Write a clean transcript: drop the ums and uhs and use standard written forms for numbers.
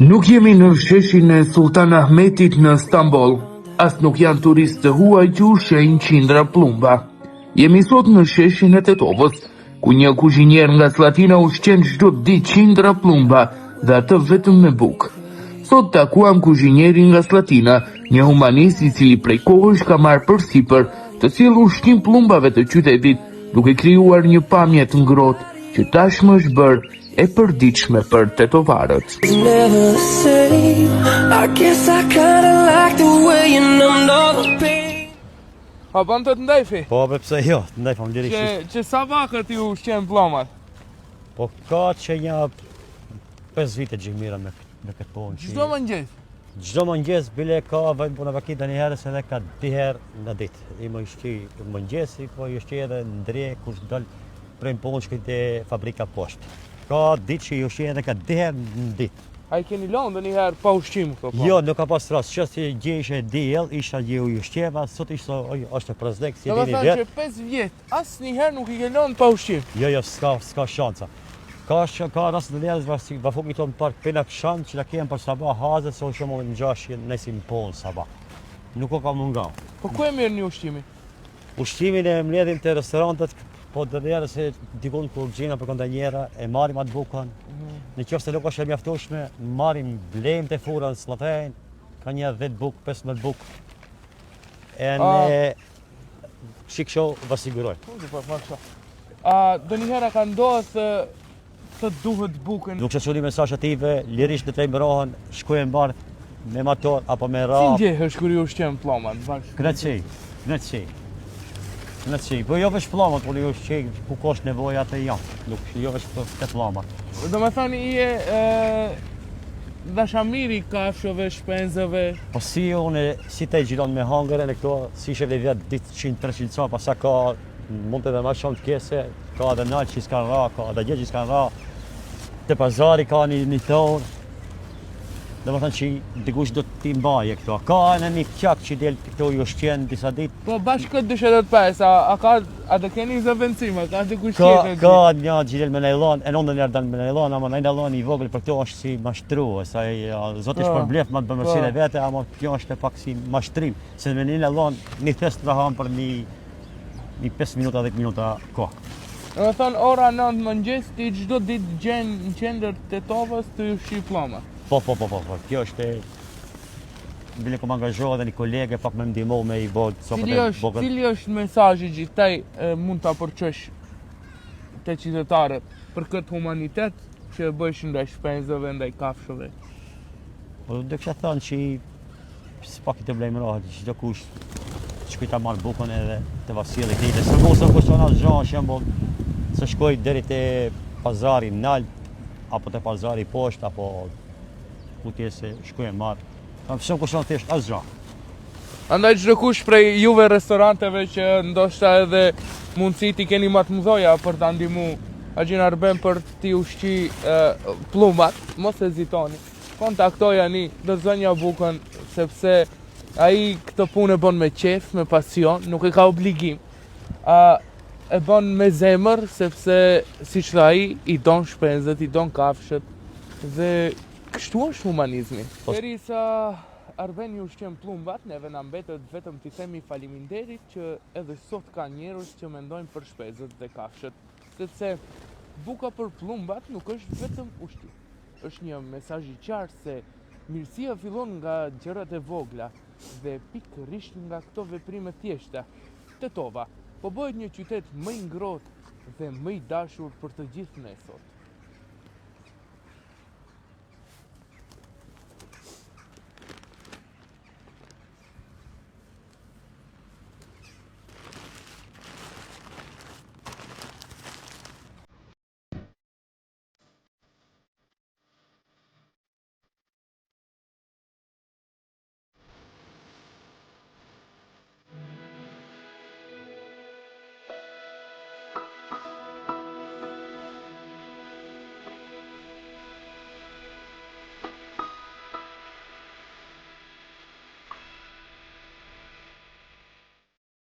Nuk jemi në sheshin e Sultan Ahmetit në Stamboll, as nuk janë turistë të huaj që ushqejnë qindra plumba. Jemi sot në sheshin e Tetovës, ku një kuzhinier nga Slatina ushqen çdo ditë qindra plumba dhe atë vetëm me bukë. Sot takuam kuzhinierin nga Slatina, një humanist i cili prej kohësh ka marrë përsipër të sjellë ushqim plumbave të qytetit, duke krijuar një pamje të ngrohtë që tashmë është bërë e përditshme për tetovarët. A ban të ndaj fi? Po, pse jo, ndaj familjerisht. Që sa vakët ju ushqen plumbat? Po ka që një 5 vite gjimira me këtë punë. Çdo mëngjes? Çdo mëngjes bile ka vënë punë vakit tani herës edhe ka 2 herë në ditë. I më ushqi mëngjesi, po i ushqi edhe ndre kush dal prej punë shkoj te fabrika poshtë. Ka ditë që i ushqi edhe ka 2 herë në ditë. A i keni lënë ndonjëherë pa ushqim këto? Jo, nuk ka pas rast. Që si gjejshë diell, isha gjeu i ushqeva, sot ishte është prezek si dini vet. Që 5 vjet, asnjëherë nuk i ke lënë pa ushqim. Jo, s'ka shanca. Ka rast të njerëz va fuqi ton park pena shan që la kem për sabah haze se shumë në gjashje nësim pon sabah. Nuk ka munga. Po ku e merrni ushqimin? Ushqimin e mbledhim te restorantet, po të njerëz se dikon kur gjina për kontajnera e marrim atë bukën. Në qoftë se nuk është e mjaftueshme, marrim blejmë te fura në Sllatën, ka një 10 bukë, 15 bukë. E ne shiksho va siguroj. A ndonjëherë ka ndodhur të duhet bukën? Nuk çoni mesazhe ative, lirisht të trembërohen, shkojnë mbar me motor apo me rrah. Si ndjehesh kur ju ushqen plumbat? Kënaqësi. Po jo veç plumbat, por ju ushqej ku ka nevojë atë janë. Nuk jo veç të plumbat. Domethënë i dashamiri kafshëve, shpenzave. Po si te gjilon me hangër e këto, si shef dhe vjetë ditë 100-300 ca, pasa ka mund të dhe ma shumë të kese, ka edhe nalë që s'kan ra, ka edhe gjë që s'kan ra, të pazari ka një tonë, dhe më thënë që dikush do t'i mbaje këto. Ka në një qak që del këto ju ushqen disa ditë. Po bashkë këtë 205, a do keni zëvendësime, ka dikush tjetër? Ka një gjilel me najlon, e nëndën njerë dalë me najlon, ama najlon i vogël për këto është si mashtru, sa zotë është për blef ma të bëmërsin e vete, ama kjo është pak si mashtrim, se me një najlon një test të ham për një 5 minuta, 10 minuta kohë. Në thonë, ora 9 mëngjes, ti çdo ditë gjenë në qendër Tetovës të ushqi plumba. Po, kjo është bile kom angazhohet dhe një kolege pak me ndihmu me i bërë sopët e bogët. Cili është mesazhi gjithaj mund të apërqesh të qytetarët për këtë humanitet që bësh ndaj shpenzave, ndaj kafshëve? Po dhe kësha thënë që s'pak i të blejmërohet, që do kush shkuj ta marrë bukën edhe të vasile këtite. Se mos e kushton asë gjanë, shembol, se shkoj deri te pazari nalë, apo te pazari poshtë, apo ku tje se shkuj e marrë. Kam shumë kushton thjesht asë gjanë. Andaj çdo kush prej juve restoranteve që ndoshta edhe mundësi ti keni më të mëdha për ta ndihmu Haxhin Arben për t'i ushqi plumbat, mos hezitoni. Kontaktojani, do të zënja bukën, sepse ai këtë punë e bën me qef, me pasion, nuk e ka obligim. E bën me zemër, sepse siç tha ai, i don shpenzët, i don kafshët dhe kështu është humanizmi. Derisa Arben ju ushqen plumbat, neve na mbetet vetëm t'i themi faleminderit që edhe sot ka njerëz që mendojnë për shpenzët dhe kafshët, sepse buka për plumbat nuk është vetëm ushqim. Është një mesazh i qartë se mirësia fillon nga gjërat e vogla dhe pikërisht nga këto veprime thjeshta. Tetova po bëhet një qytet më i ngrohtë dhe më i dashur për të gjithë ne sot.